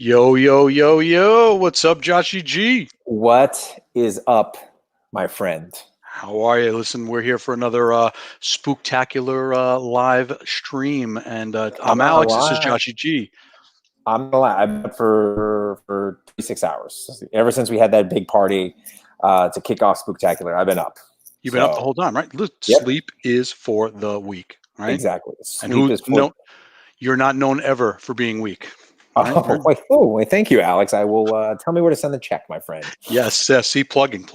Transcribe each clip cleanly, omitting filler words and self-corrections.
Yo, yo, yo, yo. What's up, Joshy G? What is up, my friend? How are you? Listen, we're here for another Spooktacular live stream. And I'm I'm not gonna Alex. This is lie. Joshy G. I'm not gonna lie. I've been up for 36 hours. Ever since we had that big party to kick off Spooktacular, I've been up. You've been up the So, whole time, right? Look, yep, sleep is for the weak, right? exactly. And Sleep who is for. no, you're not known ever for being weak, right? Oh, wait, oh, wait, thank you, Alex. I will tell me where to send the check, my friend. Yes, yes. See, plugging.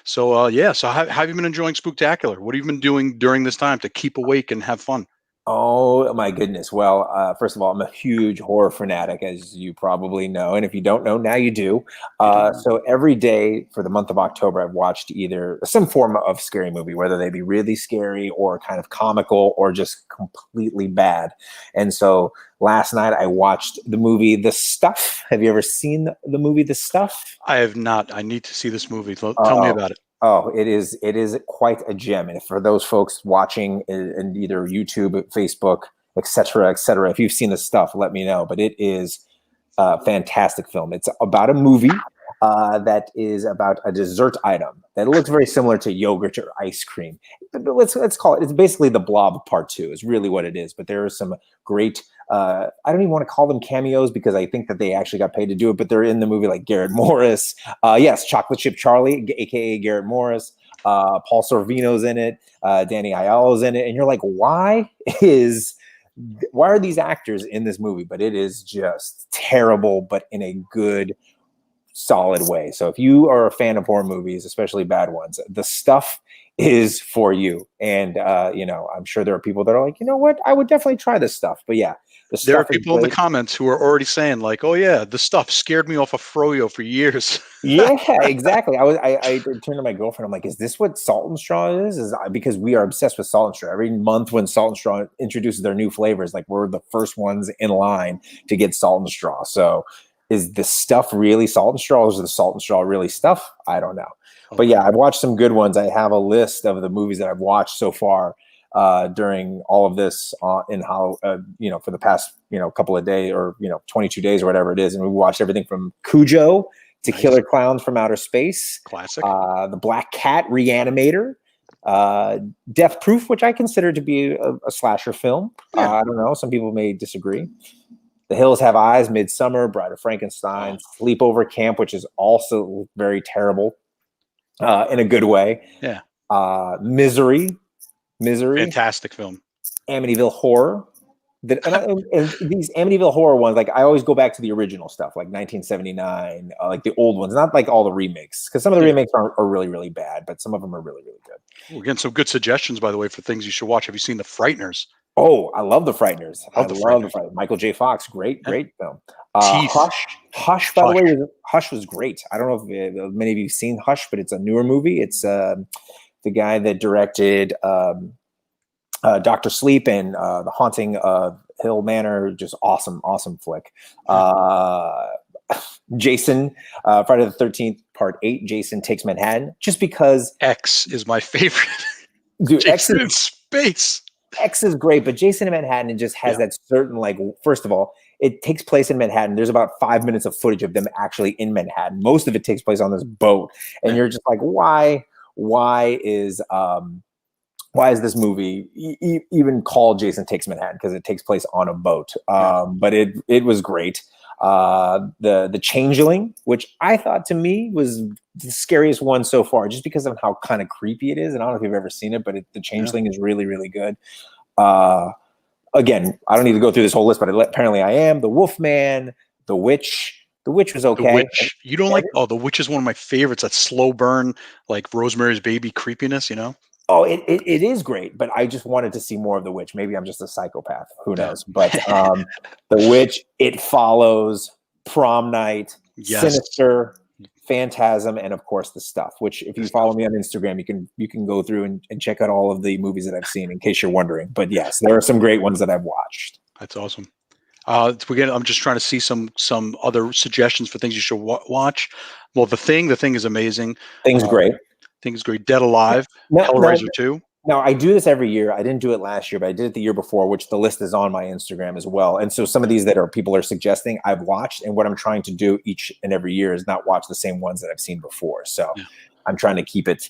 So, yeah. So, how have you been enjoying Spooktacular? What have you been doing during this time to keep awake and have fun? Oh my goodness. Well, first of all, I'm a huge horror fanatic, as you probably know. And if you don't know, now you do. I do. So every day for the month of October, I've watched either some form of scary movie, whether they be really scary or kind of comical or just completely bad. And so last night I watched the movie The Stuff. Have you ever seen the movie The Stuff? I have not. I need to see this movie. Tell me Oh, about it. oh, it is quite a gem. And for those folks watching in either YouTube, Facebook, et cetera, if you've seen this stuff, let me know. But it is a fantastic film. It's about a movie that is about a dessert item that looks very similar to yogurt or ice cream. But let's call it. It's basically the Blob Part 2. Is really what it is. But there are some great. I don't even want to call them cameos because I think that they actually got paid to do it. But they're in the movie, like Garrett Morris. Yes, Chocolate Chip Charlie, aka Garrett Morris. Paul Sorvino's in it. Danny Aiello's in it, and you're like, why are these actors in this movie? But it is just terrible, but in a good, solid way. So if you are a fan of horror movies, especially bad ones, The Stuff is for you. And I'm sure there are people that are like, you know what, I would definitely try this stuff. But yeah, The There are Stuff is people in the great. comments who are already saying like, "Oh yeah, the stuff scared me off of Froyo for years." Yeah, exactly. I turned to my girlfriend. I'm like, is this what Salt and Straw is? Because we are obsessed with Salt and Straw. Every month when Salt and Straw introduces their new flavors, like we're the first ones in line to get Salt and Straw. So is the stuff really Salt and Straw, or is the Salt and Straw really stuff? I don't know. But Okay. yeah, I've watched some good ones. I have a list of the movies that I've watched so far during all of this in how for the past couple of days, or 22 days or whatever it is, and we watched everything from Cujo to Nice. Killer Clowns from Outer Space, Classic. The Black Cat, Reanimator, Death Proof, which I consider to be a slasher film. Yeah. I don't know. Some people may disagree. The Hills Have Eyes, Midsummer, Bride of Frankenstein, Sleepover Camp, which is also very terrible in a good way. Yeah. Misery, Fantastic film. Amityville Horror. And these Amityville Horror ones, like I always go back to the original stuff, like 1979, like the old ones, not like all the remakes, because some of the remakes are really, really bad, but some of them are really, really good. We're getting some good suggestions, by the way, for things you should watch. Have you seen The Frighteners? Oh, I love The Frighteners. Love The Frighteners. Michael J. Fox, great Yeah. film. Teeth. Hush, by the way, Hush was great. I don't know if many of you have seen Hush, but it's a newer movie. It's the guy that directed Dr. Sleep and The Haunting of Hill Manor. Just awesome flick. Jason, Friday the 13th, Part 8, Jason Takes Manhattan, just because. X is my favorite. Dude, Jason in space. X is great, but Jason in Manhattan, it just has that certain, like, first of all, it takes place in Manhattan. There's about 5 minutes of footage of them actually in Manhattan. Most of it takes place on this boat. And you're just like, why is this movie even called Jason Takes Manhattan? Because it takes place on a boat. But it was great. The Changeling, which I thought to me was the scariest one so far, just because of how kind of creepy it is. And I don't know if you've ever seen it, but the Changeling is really, really good. Again, I don't need to go through this whole list, but apparently I am. The Wolfman, The Witch. The Witch was okay. The Witch. You don't like? Oh, The Witch is one of my favorites. That slow burn, like Rosemary's Baby creepiness. Oh, it is great, but I just wanted to see more of The Witch. Maybe I'm just a psychopath. Who knows? But The Witch, It Follows, Prom Night, Sinister, Phantasm, and of course The Stuff. Which, if you follow me on Instagram, you can go through and check out all of the movies that I've seen, in case you're wondering. But yes, there are some great ones that I've watched. That's awesome. I'm just trying to see some other suggestions for things you should watch. Well, The Thing is amazing. Thing's great. Thing's great. Dead Alive. Hellraiser 2. Now, I do this every year. I didn't do it last year, but I did it the year before, which the list is on my Instagram as well. And so some of these that people are suggesting, I've watched, and what I'm trying to do each and every year is not watch the same ones that I've seen before. So Yeah. I'm trying to keep it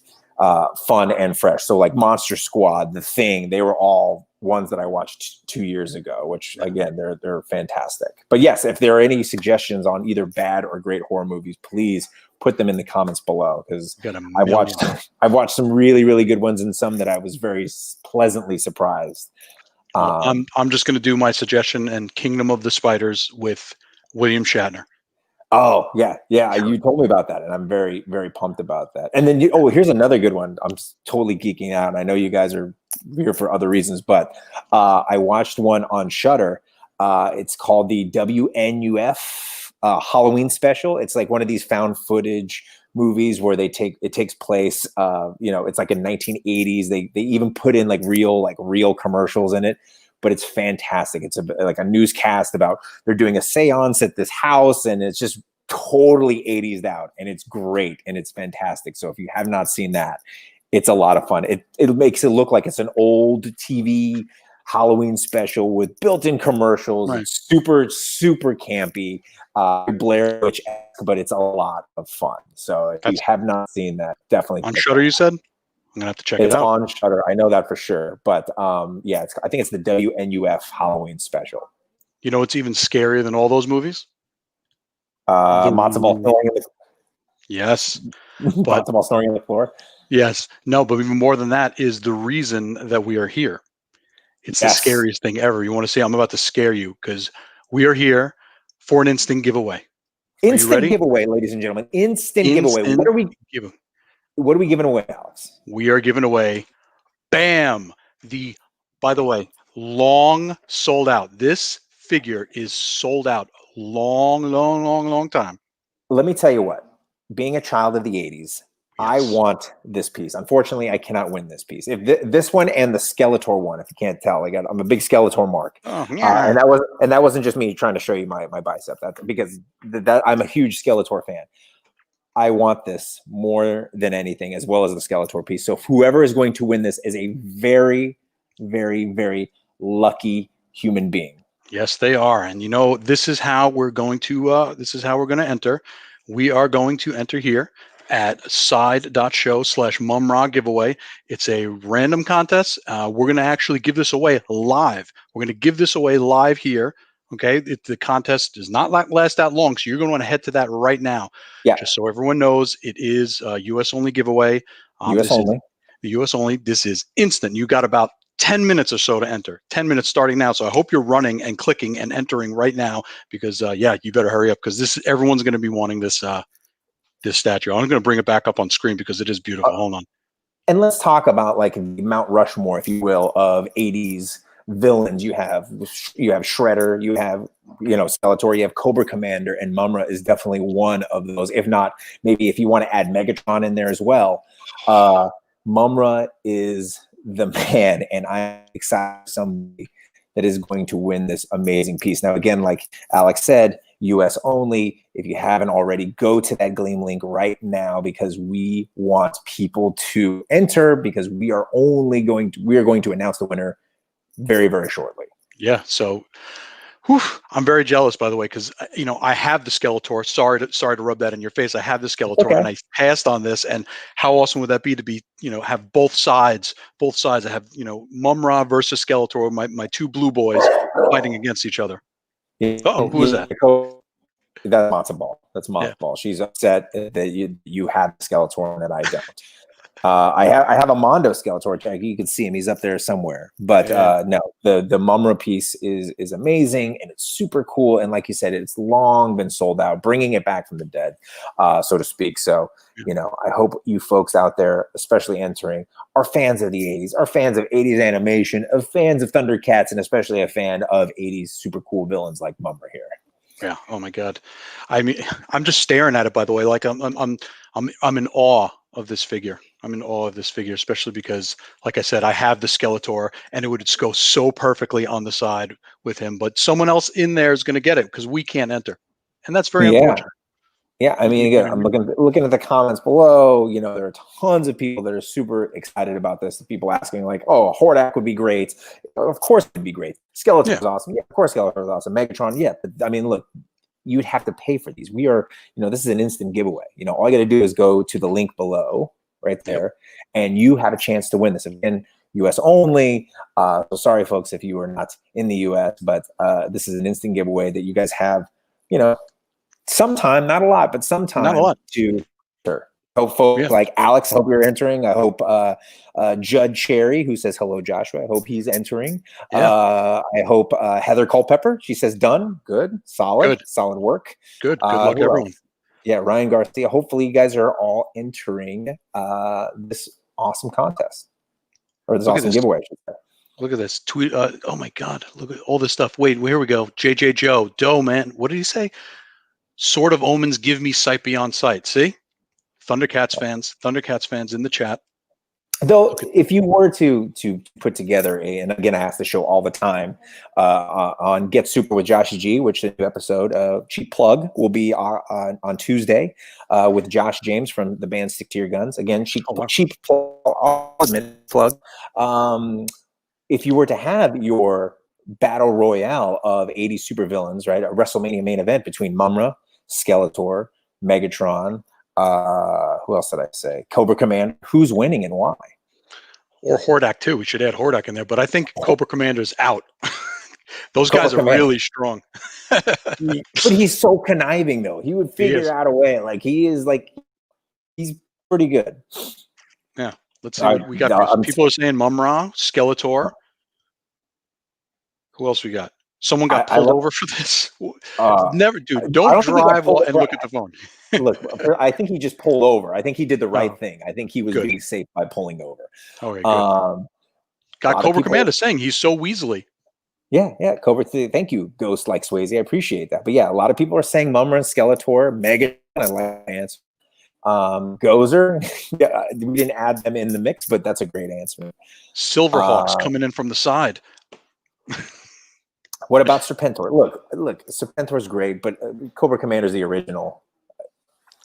fun and fresh. So like Monster Squad, The Thing, they were all ones that I watched 2 years ago, which again, they're fantastic. But yes, if there are any suggestions on either bad or great horror movies, please put them in the comments below, because I've watched some really, really good ones and some that I was very pleasantly surprised. I'm just going to do my suggestion and Kingdom of the Spiders with William Shatner. Oh yeah. You told me about that, and I'm very, very pumped about that. And then here's another good one. I'm totally geeking out. I know you guys are here for other reasons, but I watched one on Shudder. It's called the WNUF Halloween special. It's like one of these found footage movies where it takes place. It's like in 1980s. They even put in like real commercials in it. But it's fantastic. It's like a newscast about they're doing a seance at this house, and it's just totally 80s out, and it's great and it's fantastic. So if you have not seen that, it's a lot of fun. It makes it look like it's an old TV Halloween special with built-in commercials. Right. It's super, super campy, Blair Witch-esque, but it's a lot of fun. So if you have not seen that, definitely on Shudder. You said. I'm gonna have to check it out. It's on Shudder. I know that for sure. But I think it's the WNUF Halloween special. You know, it's even scarier than all those movies. Matzo ball throwing in the yes, matzo ball throwing in the floor. Yes, no, but even more than that is the reason that we are here. It's the scariest thing ever. You want to say I'm about to scare you because we are here for an instant giveaway. Instant giveaway, ladies and gentlemen. Instant giveaway. What are we giving away, Alex? We are giving away, bam, by the way, long sold out. This figure is sold out long time. Let me tell you what, being a child of the 80s, I want this piece. Unfortunately, I cannot win this piece. If this one and the Skeletor one, if you can't tell, I'm a big Skeletor mark. Oh, yeah. And that wasn't just me trying to show you my bicep. Because I'm a huge Skeletor fan. I want this more than anything, as well as the Skeletor piece. So whoever is going to win this is a very, very, very lucky human being. Yes, they are. And this is how we're going to enter. We are going to enter here at side.show/mumra giveaway. It's a random contest. We're going to actually give this away live. We're going to give this away live here. Okay, the contest does not last that long, so you're going to want to head to that right now. Yeah. Just so everyone knows, it is a U.S. only giveaway. U.S. only. The U.S. only. This is instant. You got about 10 minutes or so to enter. 10 minutes starting now. So I hope you're running and clicking and entering right now, because you better hurry up, because everyone's going to be wanting this this statue. I'm going to bring it back up on screen because it is beautiful. Hold on. And let's talk about like the Mount Rushmore, if you will, of 80s villains. You have Shredder, you have Skeletor, you have Cobra Commander, and Mumra is definitely one of those. If not, maybe if you want to add Megatron in there as well. Mumra is the man, and I'm excited for somebody that is going to win this amazing piece. Now, again, like Alex said, US only. If you haven't already, go to that Gleam link right now, because we want people to enter, because we are going to announce the winner very, very shortly. Yeah. So I'm very jealous, by the way, because I have the Skeletor. Sorry to rub that in your face. I have the Skeletor, and I passed on this. And how awesome would that be to be, have both sides. I have, Mumra versus Skeletor, my two blue boys fighting against each other. Uh-oh, who is that? That's Matzo Ball. That's Matzo Ball. She's upset that you have Skeletor and that I don't. I have a Mondo Skeletor. You can see him. He's up there somewhere. But no, the Mumra piece is amazing, and it's super cool. And like you said, it's long been sold out, bringing it back from the dead, so to speak. So, I hope you folks out there, especially entering, are fans of the 80s, are fans of 80s animation, are fans of Thundercats, and especially a fan of 80s super cool villains like Mumra here. Yeah. Oh my God. I mean, I'm just staring at it, by the way. Like I'm in awe of this figure. I'm in awe of this figure, especially because, like I said, I have the Skeletor, and it would go so perfectly on the side with him. But someone else in there is going to get it, because we can't enter, and that's very unfortunate. Yeah, I mean, again, I'm looking at the comments below. You know, there are tons of people that are super excited about this. People asking like, "Oh, Hordak would be great." Of course, it'd be great. Skeletor is awesome. Yeah, of course, Skeletor is awesome. Megatron, yeah. But I mean, look, you'd have to pay for these. We are, you know, this is an instant giveaway. You know, all you got to do is go to the link below, right there, and you have a chance to win this. Again, U.S. only. So sorry, folks, if you are not in the U.S., but this is an instant giveaway that you guys have. You know. Sometime, not a lot, but sometime to enter. Hope folks like Alex, hope you're entering. I hope Judd Cherry, who says hello, Joshua. I hope he's entering. I hope Heather Culpepper. She says done. Good, solid work. Good luck, everyone. Else? Yeah, Ryan Garcia. Hopefully, you guys are all entering this awesome contest or this awesome giveaway. I should say. Look at this tweet. Oh my God! Look at all this stuff. Wait, here we go. JJ Joe, Doe man. What did he say? Sword of Omens, give me sight beyond sight. See, Thundercats fans in the chat. Though, if you were to put together and again, I ask the show all the time on Get Super with Joshy G, which is a new episode, cheap plug, will be on Tuesday with Josh James from the band Stick to Your Guns. Again, cheap plug. If you were to have your battle royale of 80 supervillains, right, a WrestleMania main event between Mumra, Skeletor, Megatron, who else did I say? Cobra Commander. Who's winning and why? Or Hordak too. We should add Hordak in there, but I think Cobra Commander's out. Those guys are really strong. But he's so conniving, though. He would figure out a way. Like he's pretty good. Yeah. Let's see. We got people are saying Mumra, Skeletor. Who else we got? Someone got pulled over for this. Never, dude. Don't drive and look at the phone. Look, I think he just pulled over. I think he did the right thing. I think he was being safe by pulling over. Okay, good. Got Cobra Commander saying he's so weaselly. Yeah, Cobra. Thank you, Ghost like Swayze. I appreciate that. But yeah, a lot of people are saying Mumra and Skeletor, Megan. I like the answer. Gozer. Yeah, we didn't add them in the mix, but that's a great answer. Silverhawks coming in from the side. What about Serpentor? Look, Serpentor's great, but Cobra Commander's the original.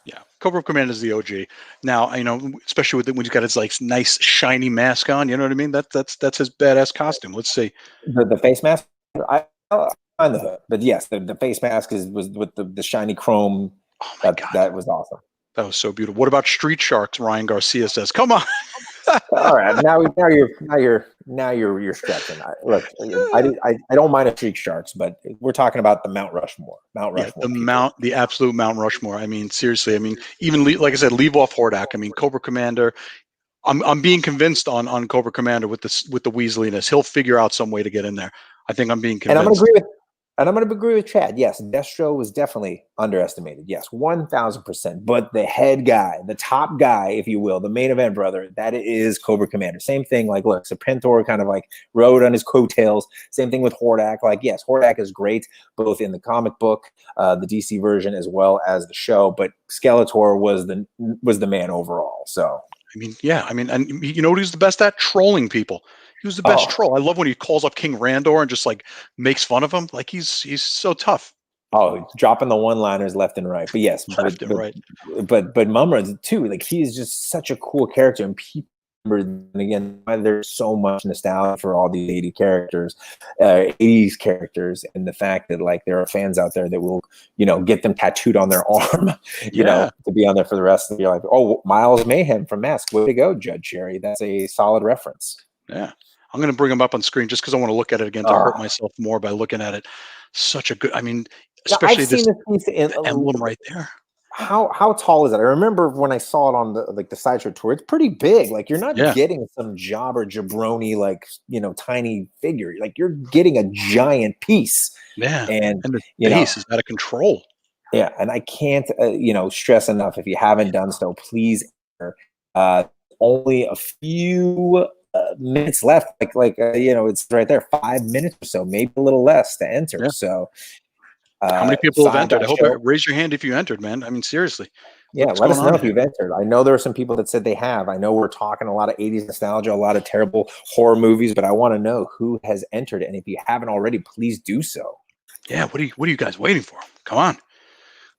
Yeah, Cobra Commander's the OG. Now, you know, especially when he's got his like nice shiny mask on, you know what I mean? That's his badass costume. Let's see. The face mask, I on the hood, but yes, the face mask was with the shiny chrome. Oh my God, that was awesome. That was so beautiful. What about Street Sharks? Ryan Garcia says, "Come on." All right, now you're stretching. Look, I don't mind a Street Sharks, but we're talking about the Mount Rushmore. The absolute Mount Rushmore. I mean, seriously. I mean, even like I said, leave off Hordak. I mean, Cobra Commander. I'm being convinced on Cobra Commander with the Weasleyness. He'll figure out some way to get in there. I think I'm being convinced. And I'm going to agree with Chad. Yes, Destro was definitely underestimated. Yes, 1,000%. But the head guy, the top guy, if you will, the main event brother, that is Cobra Commander. Same thing. Like, look, Serpentor kind of like rode on his coattails. Same thing with Hordak. Like, yes, Hordak is great both in the comic book, the DC version, as well as the show. But Skeletor was the man overall. So. I mean, yeah. I mean, and you know what he's the best at? Trolling people. He was the best troll. I love when he calls up King Randor and just like makes fun of him. Like he's so tough. Oh, dropping the one-liners left and right. But yes, left and right. But Mumra too. Like he is just such a cool character, and people. And again, there's so much nostalgia for all these 80s characters, and the fact that like there are fans out there that will, you know, get them tattooed on their arm, you know, to be on there for the rest of the year. Like, oh, Miles Mayhem from Mask. Way to go, Judd Cherry. That's a solid reference. Yeah. I'm going to bring him up on screen just because I want to look at it again to hurt myself more by looking at it. Such a good, I mean, especially this emblem right there. How tall is it? I remember when I saw it on the Sideshow tour, it's pretty big. Like you're not getting some jobber jabroni, like, you know, tiny figure. Like you're getting a giant piece. Yeah. And the base is out of control. Yeah. And I can't, stress enough, if you haven't done so, please, only a few minutes left, it's right there, 5 minutes or so, maybe a little less to enter. Yeah. So how many people have entered? I hope raise your hand if you entered, man. I mean, seriously. Yeah, let us know if you've entered. I know there are some people that said they have. I know we're talking a lot of 80s nostalgia, a lot of terrible horror movies, but I want to know who has entered. And if you haven't already, please do so. Yeah, what are you guys waiting for? Come on.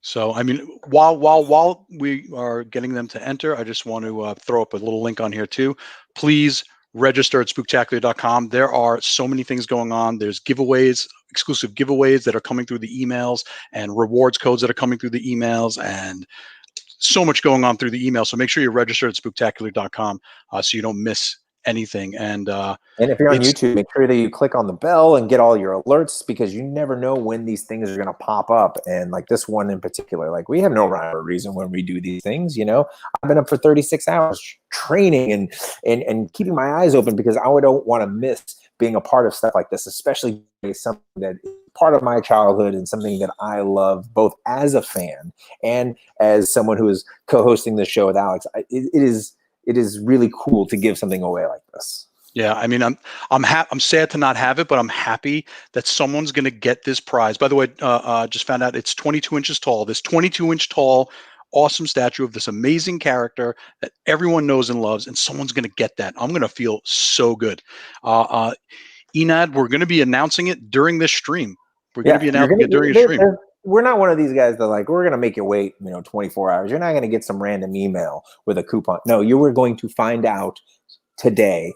So, I mean, while we are getting them to enter, I just want to throw up a little link on here too. Please register at spooktacular.com. There are so many things going on. There's giveaways, exclusive giveaways that are coming through the emails, and rewards codes that are coming through the emails, and so much going on through the email. So make sure you're registered at spooktacular.com so you don't miss anything. And if you're on It's YouTube, make sure that you click on the bell and get all your alerts, because you never know when these things are going to pop up. And like this one in particular, like we have no rhyme or reason when we do these things. You know, I've been up for 36 hours training and keeping my eyes open, because I don't want to miss being a part of stuff like this, especially something that is part of my childhood and something that I love both as a fan and as someone who is co-hosting the show with Alex. It is really cool to give something away like this. Yeah, I mean, I'm sad to not have it, but I'm happy that someone's going to get this prize. By the way, just found out it's 22 inches tall. This 22-inch tall, awesome statue of this amazing character that everyone knows and loves, and someone's going to get that. I'm going to feel so good. Enad, we're going to be announcing it during this stream. We're going to be announcing it during a stream. We're not one of these guys that like, we're going to make you wait, 24 hours. You're not going to get some random email with a coupon. No, you were going to find out today,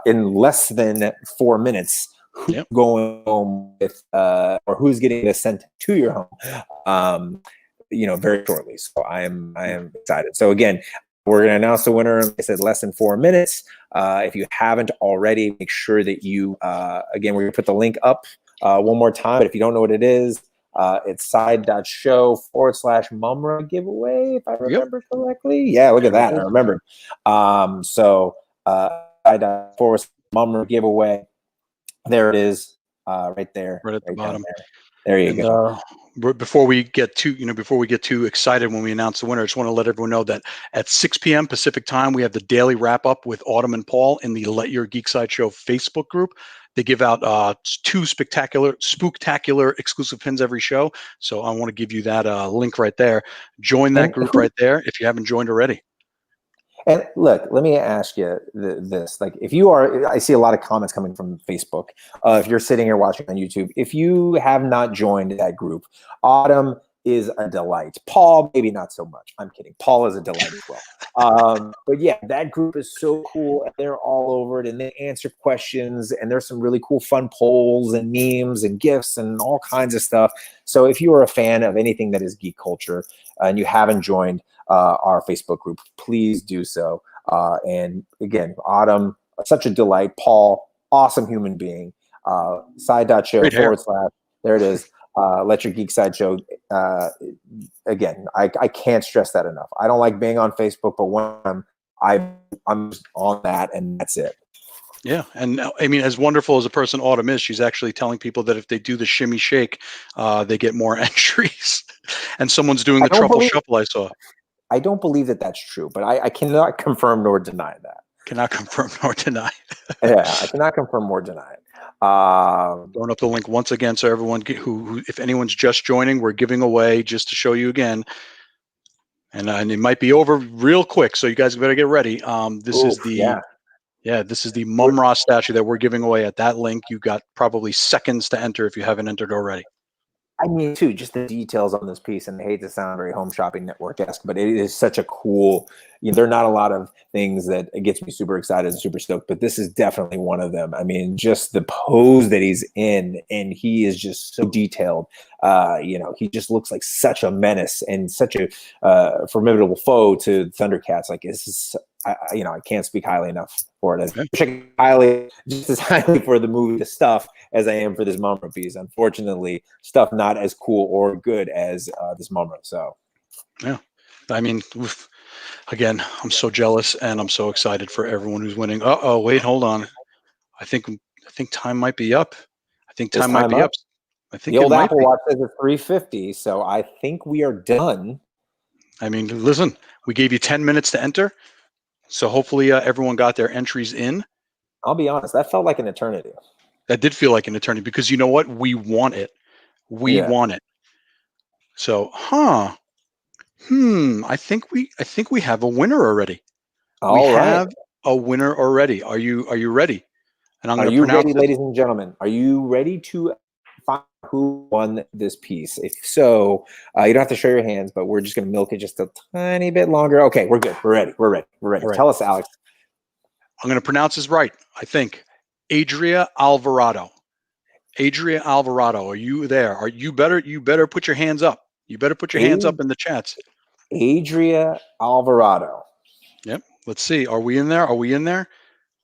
in less than 4 minutes, who's going home with, or who's getting this sent to your home, very shortly. So I am excited. So again, we're going to announce the winner. Like I said, less than 4 minutes. If you haven't already, make sure that you, again, we're going to put the link up one more time. But if you don't know what it is, it's side.show/Monroe giveaway, if I remember correctly. Yeah, look at that. I remembered. Side.forward/Monroe giveaway. There it is, right there. Right at the bottom. There you go. Before we get too excited when we announce the winner, I just want to let everyone know that at 6 p.m. Pacific time, we have the daily wrap up with Autumn and Paul in the Let Your Geek Side Show Facebook group. They give out 2 Spooktacular exclusive pins every show. So I want to give you that link right there. Join that group right there if you haven't joined already. And look, let me ask you this. Like, if you are, I see a lot of comments coming from Facebook. If you're sitting here watching on YouTube, if you have not joined that group, Autumn is a delight. Paul, maybe not so much. I'm kidding. Paul is a delight as well. But yeah, that group is so cool. And they're all over it, and they answer questions, and there's some really cool fun polls and memes and GIFs and all kinds of stuff. So if you are a fan of anything that is geek culture and you haven't joined our Facebook group, please do so. And again, Autumn, such a delight. Paul, awesome human being. Side.show / there it is. Let Your Geek Side Show. Again, I can't stress that enough. I don't like being on Facebook, but when I'm just on that, and that's it. Yeah, and I mean, as wonderful as a person Autumn is, she's actually telling people that if they do the shimmy shake, they get more entries. And someone's doing the truffle shuffle, I saw. I don't believe that that's true, but I cannot confirm nor deny that. Cannot confirm nor deny. Yeah, I cannot confirm or deny it. Throwing up the link once again, so everyone who, if anyone's just joining, we're giving away, just to show you again, and it might be over real quick, so you guys better get ready. This is the Monroe statue that we're giving away at that link. You got probably seconds to enter if you haven't entered already. I mean, too, just the details on this piece, and I hate to sound very Home Shopping Network-esque, but it is such a cool, there are not a lot of things that it gets me super excited and super stoked, but this is definitely one of them. I mean, just the pose that he's in, and he is just so detailed. He just looks like such a menace and such a formidable foe to Thundercats. Like, this is, I can't speak highly enough for it. Just as highly for the movie, the stuff, as I am for this Monroe piece. Unfortunately, stuff not as cool or good as this Monroe. So, yeah, I mean, again, I'm so jealous, and I'm so excited for everyone who's winning. Wait, hold on. I think time might be up. I think time might be up. I think the old Apple Watch says it's 3:50, so I think we are done. I mean, listen, we gave you 10 minutes to enter, so hopefully everyone got their entries in. I'll be honest, that felt like an eternity. That did feel like an eternity, because you know what? We want it. We want it. So, I think we have a winner already. We have a winner already. Are you ready? And I'm going to pronounce ready, ladies and gentlemen? Are you ready to find who won this piece? If so, you don't have to show your hands, but we're just going to milk it just a tiny bit longer. Okay, we're good. We're ready. We're ready. We're ready. Right. Tell us, Alex. I'm going to pronounce this right, I think. Adria Alvarado. Adria Alvarado, are you there? You better put your hands up. You better put your hands up in the chats. Adria Alvarado. Yep. Let's see. Are we in there? Are we in there?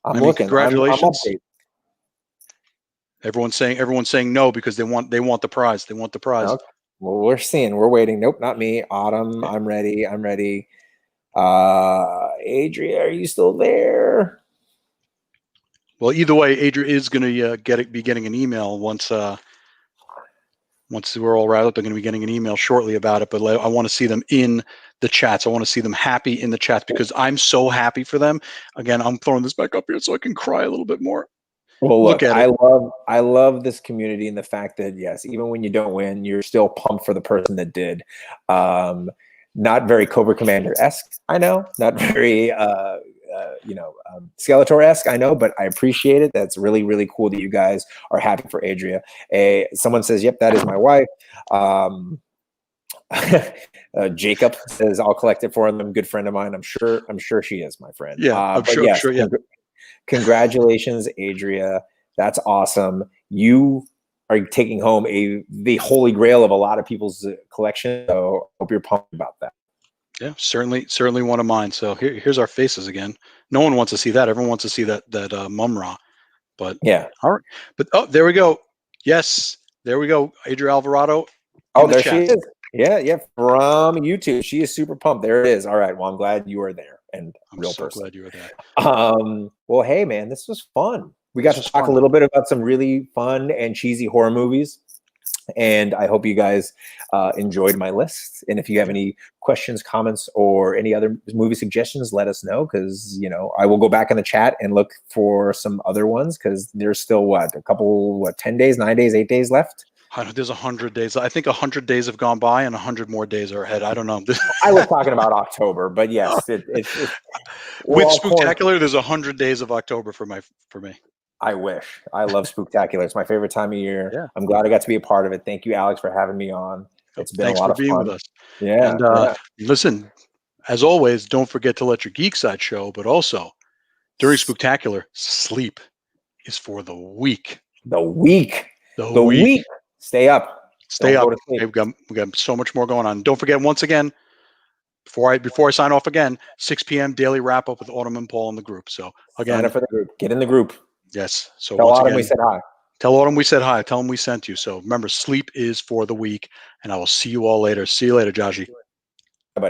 I'm looking. Congratulations. I'm Everyone's saying no because they want the prize. They want the prize. Okay. Well, we're seeing. We're waiting. Nope, not me. Autumn. Yeah. I'm ready. Adria, are you still there? Well, either way, Adria is going to be getting an email once we're all wrapped up. They're going to be getting an email shortly about it. But I want to see them in the chats. I want to see them happy in the chats because I'm so happy for them. Again, I'm throwing this back up here so I can cry a little bit more. Well, look, I love this community and the fact that, yes, even when you don't win, you're still pumped for the person that did. Not very Cobra Commander-esque, I know. Not very, Skeletor-esque, I know, but I appreciate it. That's really, really cool that you guys are happy for Adria. Someone says, yep, that is my wife. Jacob says, I'll collect it for them. Good friend of mine. I'm sure she is, my friend. Yeah, I'm sure. Yeah. Congratulations, Adria. That's awesome. You are taking home the holy grail of a lot of people's collection. So I hope you're pumped about that. Yeah, certainly one of mine. So here's our faces again. No one wants to see that. Everyone wants to see that Mumra. But yeah. All right. But there we go. Yes, there we go. Adria Alvarado. Oh, there she is. Yeah, from YouTube. She is super pumped. There it is. All right. Well, I'm glad you are there. And I'm so glad you were there. Well, hey, man, this was fun. We got to talk a little bit about some really fun and cheesy horror movies. And I hope you guys enjoyed my list. And if you have any questions, comments, or any other movie suggestions, let us know. Because, I will go back in the chat and look for some other ones. Because there's still, 10 days, 9 days, 8 days left? There's 100 days. I think 100 days have gone by and 100 more days are ahead. I don't know. I was talking about October, but yes, it's with Spooktacular. There's 100 days of October for me. I wish. I love Spooktacular. It's my favorite time of year. Yeah. I'm glad I got to be a part of it. Thank you, Alex, for having me on. It's been a lot of fun. Thanks for being with us. Yeah. And listen, as always, don't forget to let your geek side show. But also, during Spooktacular, sleep is for the weak. The weak. Stay up. Stay up. We got so much more going on. Don't forget, once again, before I sign off again, 6 p.m. daily wrap up with Autumn and Paul in the group. So again, sign up for the group. Get in the group. Yes. So tell Autumn we said hi. Tell Autumn we said hi. Tell them we sent you. So remember, sleep is for the weak. And I will see you all later. See you later, Joshy.